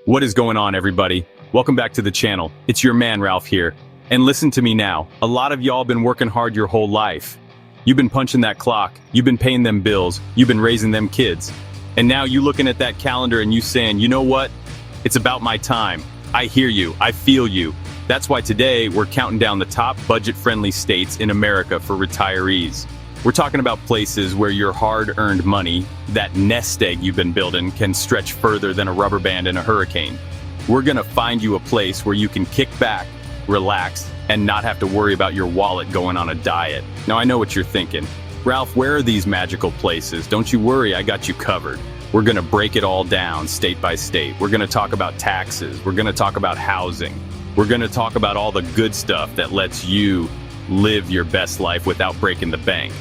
What is going on, everybody? Welcome back to the channel. It's your man, Ralph here. And listen to me now. A lot of y'all been working hard your whole life. You've been punching that clock. You've been paying them bills. You've been raising them kids. And now you looking at that calendar and you saying, you know what? It's about my time. I hear you. I feel you. That's why today we're counting down the top budget-friendly states in America for retirees. We're talking about places where your hard-earned money, that nest egg you've been building, can stretch further than a rubber band in a hurricane. We're gonna find you a place where you can kick back, relax, and not have to worry about your wallet going on a diet. Now I know what you're thinking. Ralph, where are these magical places? Don't you worry, I got you covered. We're gonna break it all down state by state. We're gonna talk about taxes. We're gonna talk about housing. We're gonna talk about all the good stuff that lets you live your best life without breaking the bank.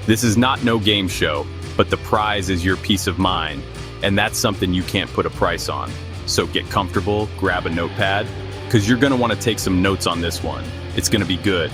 This is not no game show, but the prize is your peace of mind, and that's something you can't put a price on. So get comfortable, grab a notepad, because you're gonna wanna take some notes on this one. It's gonna be good.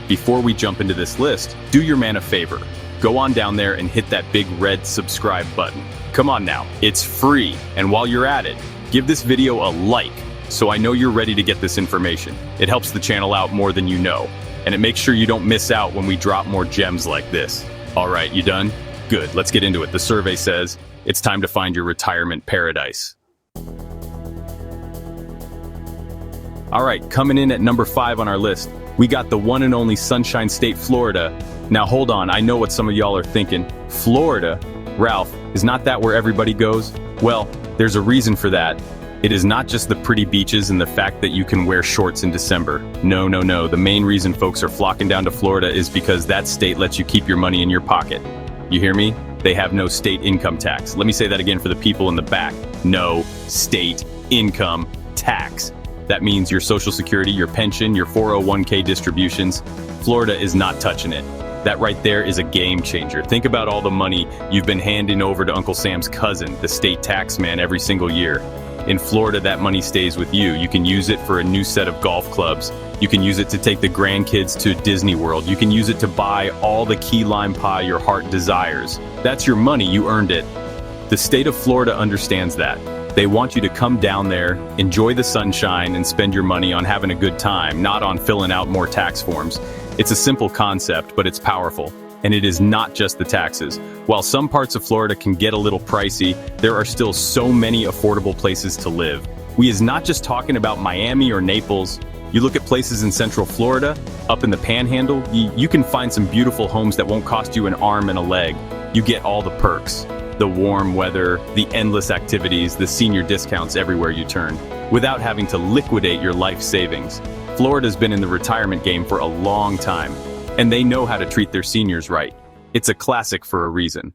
Before we jump into this list, do your man a favor. Go on down there and hit that big red subscribe button. Come on now, it's free, and while you're at it, give this video a like, so I know you're ready to get this information. It helps the channel out more than you know, and it makes sure you don't miss out when we drop more gems like this. All right, you done? Good, let's get into it. The survey says it's time to find your retirement paradise. All right, coming in at number 5 on our list, we got the one and only Sunshine State, Florida. Now hold on, I know what some of y'all are thinking. Florida? Ralph, is not that where everybody goes? Well, there's a reason for that. It is not just the pretty beaches and the fact that you can wear shorts in December. No. The main reason folks are flocking down to Florida is because that state lets you keep your money in your pocket. You hear me? They have no state income tax. Let me say that again for the people in the back. No state income tax. That means your Social Security, your pension, your 401k distributions. Florida is not touching it. That right there is a game changer. Think about all the money you've been handing over to Uncle Sam's cousin, the state tax man, every single year. In Florida, that money stays with you. You can use it for a new set of golf clubs. You can use it to take the grandkids to Disney World. You can use it to buy all the key lime pie your heart desires. That's your money, you earned it. The state of Florida understands that. They want you to come down there, enjoy the sunshine, and spend your money on having a good time, not on filling out more tax forms. It's a simple concept, but it's powerful. And it is not just the taxes. While some parts of Florida can get a little pricey, there are still so many affordable places to live. We is not just talking about Miami or Naples. You look at places in Central Florida, up in the Panhandle, you can find some beautiful homes that won't cost you an arm and a leg. You get all the perks. The warm weather, the endless activities, the senior discounts everywhere you turn, without having to liquidate your life savings. Florida's been in the retirement game for a long time, and they know how to treat their seniors right. It's a classic for a reason.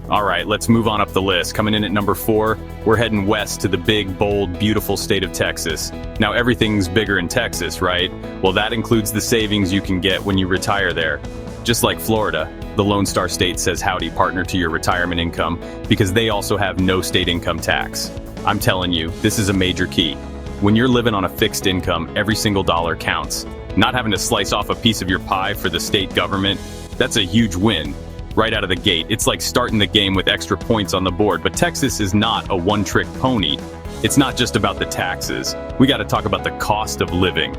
All right, let's move on up the list. Coming in at number 4, we're heading west to the big, bold, beautiful state of Texas. Now, everything's bigger in Texas, right? Well, that includes the savings you can get when you retire there. Just like Florida, the Lone Star State says howdy, partner, to your retirement income, because they also have no state income tax. I'm telling you, this is a major key. When you're living on a fixed income, every single dollar counts. Not having to slice off a piece of your pie for the state government, that's a huge win. Right out of the gate, it's like starting the game with extra points on the board, but Texas is not a one-trick pony. It's not just about the taxes. We got to talk about the cost of living.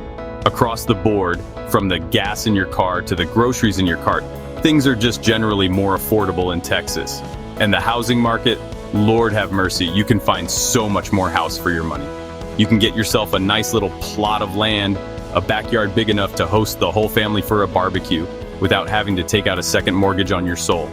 Across the board, from the gas in your car to the groceries in your cart, things are just generally more affordable in Texas. And the housing market, Lord have mercy, you can find so much more house for your money. You can get yourself a nice little plot of land, a backyard big enough to host the whole family for a barbecue, without having to take out a second mortgage on your soul.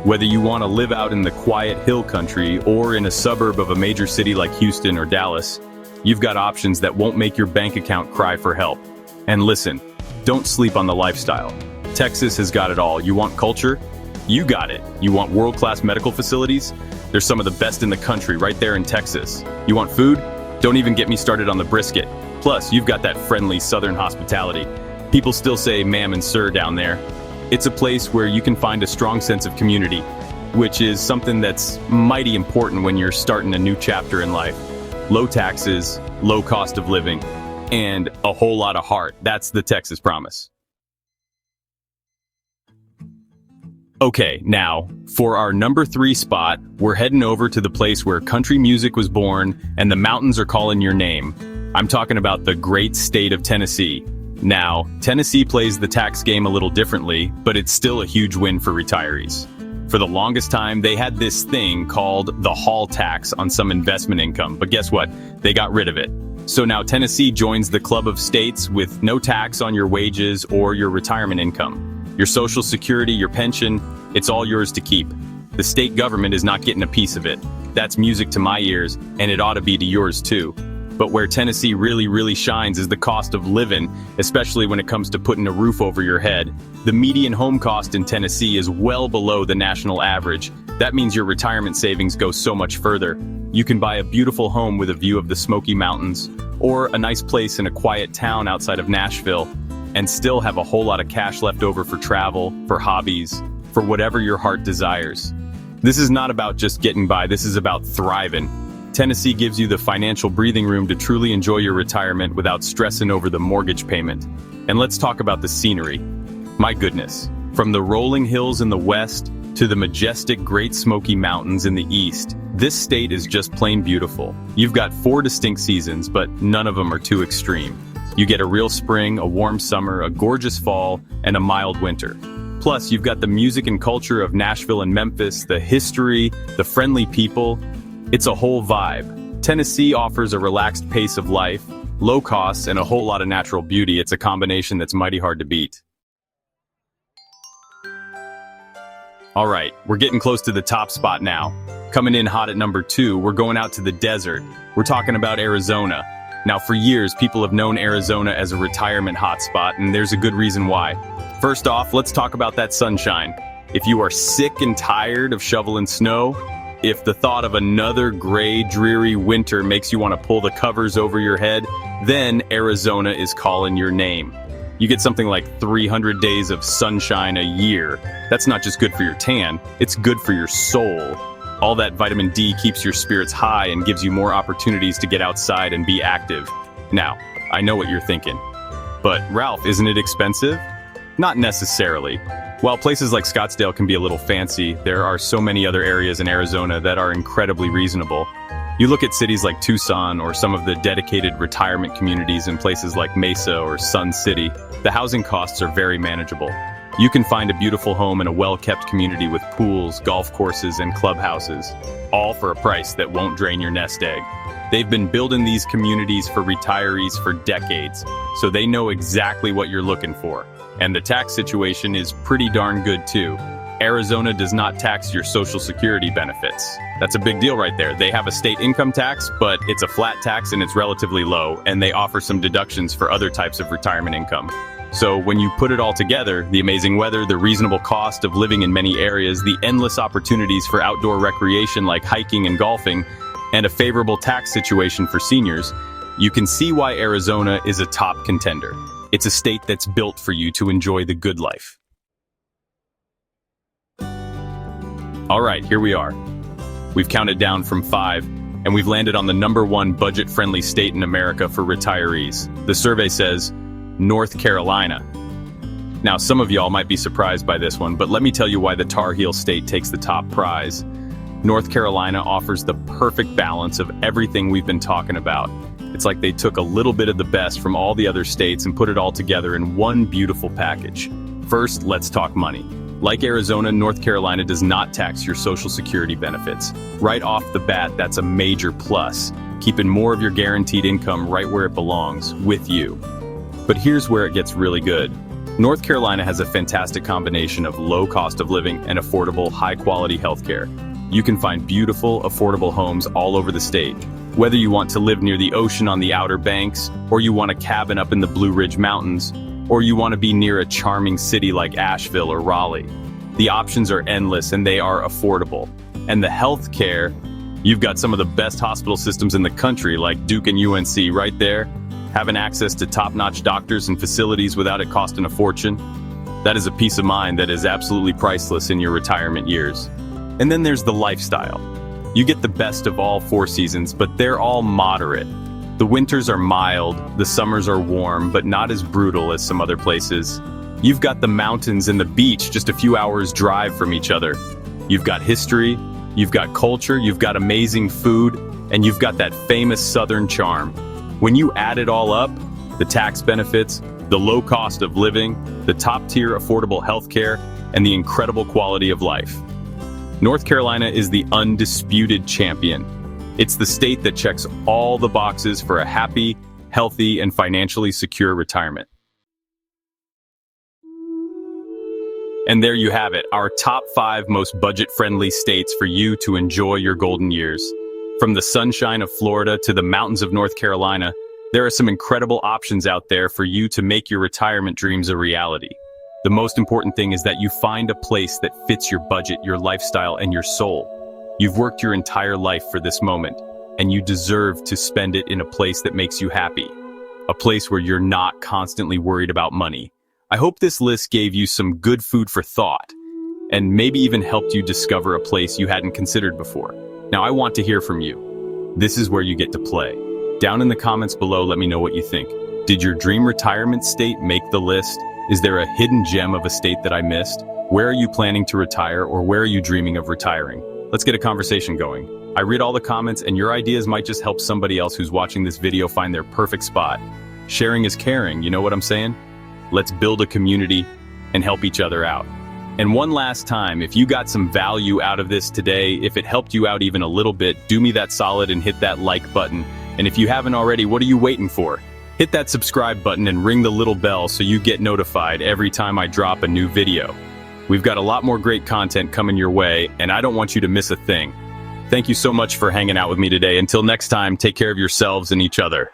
Whether you want to live out in the quiet hill country or in a suburb of a major city like Houston or Dallas, you've got options that won't make your bank account cry for help. And listen, don't sleep on the lifestyle. Texas has got it all. You want culture? You got it. You want world-class medical facilities? There's some of the best in the country right there in Texas. You want food? Don't even get me started on the brisket. Plus, you've got that friendly southern hospitality. People still say ma'am and sir down there. It's a place where you can find a strong sense of community, which is something that's mighty important when you're starting a new chapter in life. Low taxes, low cost of living, and a whole lot of heart. That's the Texas promise. Okay, now, for our number 3 spot, we're heading over to the place where country music was born and the mountains are calling your name. I'm talking about the great state of Tennessee. Now, Tennessee plays the tax game a little differently, but it's still a huge win for retirees. For the longest time, they had this thing called the Hall tax on some investment income, but guess what? They got rid of it. So now Tennessee joins the club of states with no tax on your wages or your retirement income. Your Social Security, your pension, it's all yours to keep. The state government is not getting a piece of it. That's music to my ears, and it ought to be to yours too. But where Tennessee really shines is the cost of living, especially when it comes to putting a roof over your head. The median home cost in Tennessee is well below the national average. That means your retirement savings go so much further. You can buy a beautiful home with a view of the Smoky Mountains, or a nice place in a quiet town outside of Nashville, and still have a whole lot of cash left over for travel, for hobbies, for whatever your heart desires. This is not about just getting by, this is about thriving. Tennessee gives you the financial breathing room to truly enjoy your retirement without stressing over the mortgage payment. And let's talk about the scenery. My goodness, from the rolling hills in the west to the majestic Great Smoky Mountains in the east, this state is just plain beautiful. You've got 4 distinct seasons, but none of them are too extreme. You get a real spring, a warm summer, a gorgeous fall, and a mild winter. Plus, you've got the music and culture of Nashville and Memphis, the history, the friendly people. It's a whole vibe. Tennessee offers a relaxed pace of life, low costs, and a whole lot of natural beauty. It's a combination that's mighty hard to beat. All right, we're getting close to the top spot now. Coming in hot at number 2, we're going out to the desert. We're talking about Arizona. Now, for years, people have known Arizona as a retirement hotspot, and there's a good reason why. First off, let's talk about that sunshine. If you are sick and tired of shoveling snow, if the thought of another gray, dreary winter makes you want to pull the covers over your head, then Arizona is calling your name. You get something like 300 days of sunshine a year. That's not just good for your tan, it's good for your soul. All that vitamin D keeps your spirits high and gives you more opportunities to get outside and be active. Now, I know what you're thinking. But Ralph, isn't it expensive? Not necessarily. While places like Scottsdale can be a little fancy, there are so many other areas in Arizona that are incredibly reasonable. You look at cities like Tucson or some of the dedicated retirement communities in places like Mesa or Sun City, the housing costs are very manageable. You can find a beautiful home in a well-kept community with pools, golf courses, and clubhouses, all for a price that won't drain your nest egg. They've been building these communities for retirees for decades, so they know exactly what you're looking for. And the tax situation is pretty darn good too. Arizona does not tax your Social Security benefits. That's a big deal right there. They have a state income tax, but it's a flat tax and it's relatively low, and they offer some deductions for other types of retirement income. So when you put it all together, the amazing weather, the reasonable cost of living in many areas, the endless opportunities for outdoor recreation like hiking and golfing, and a favorable tax situation for seniors, you can see why Arizona is a top contender. It's a state that's built for you to enjoy the good life. All right, here we are. We've counted down from 5, and we've landed on the #1 budget-friendly state in America for retirees. The survey says North Carolina. Now, some of y'all might be surprised by this one, but let me tell you why the Tar Heel state takes the top prize. North Carolina offers the perfect balance of everything we've been talking about. It's like they took a little bit of the best from all the other states and put it all together in one beautiful package. First, let's talk money. Like Arizona, North Carolina does not tax your Social Security benefits. Right off the bat, that's a major plus, keeping more of your guaranteed income right where it belongs, with you. But here's where it gets really good. North Carolina has a fantastic combination of low cost of living and affordable, high-quality healthcare. You can find beautiful, affordable homes all over the state. Whether you want to live near the ocean on the Outer Banks, or you want a cabin up in the Blue Ridge Mountains, or you want to be near a charming city like Asheville or Raleigh. The options are endless and they are affordable. And the healthcare, you've got some of the best hospital systems in the country like Duke and UNC right there. Having access to top-notch doctors and facilities without it costing a fortune. That is a peace of mind that is absolutely priceless in your retirement years. And then there's the lifestyle. You get the best of all 4 seasons, but they're all moderate. The winters are mild, the summers are warm, but not as brutal as some other places. You've got the mountains and the beach just a few hours drive from each other. You've got history, you've got culture, you've got amazing food, and you've got that famous southern charm. When you add it all up, the tax benefits, the low cost of living, the top-tier affordable healthcare, and the incredible quality of life, North Carolina is the undisputed champion. It's the state that checks all the boxes for a happy, healthy, and financially secure retirement. And there you have it, our top 5 most budget-friendly states for you to enjoy your golden years. From the sunshine of Florida to the mountains of North Carolina, there are some incredible options out there for you to make your retirement dreams a reality. The most important thing is that you find a place that fits your budget, your lifestyle, and your soul. You've worked your entire life for this moment, and you deserve to spend it in a place that makes you happy. A place where you're not constantly worried about money. I hope this list gave you some good food for thought, and maybe even helped you discover a place you hadn't considered before. Now I want to hear from you. This is where you get to play. Down in the comments below, let me know what you think. Did your dream retirement state make the list? Is there a hidden gem of a state that I missed? Where are you planning to retire, or where are you dreaming of retiring? Let's get a conversation going. I read all the comments, and your ideas might just help somebody else who's watching this video find their perfect spot. Sharing is caring, you know what I'm saying? Let's build a community and help each other out. And one last time, if you got some value out of this today, if it helped you out even a little bit, do me that solid and hit that like button. And if you haven't already, what are you waiting for? Hit that subscribe button and ring the little bell so you get notified every time I drop a new video. We've got a lot more great content coming your way, and I don't want you to miss a thing. Thank you so much for hanging out with me today. Until next time, take care of yourselves and each other.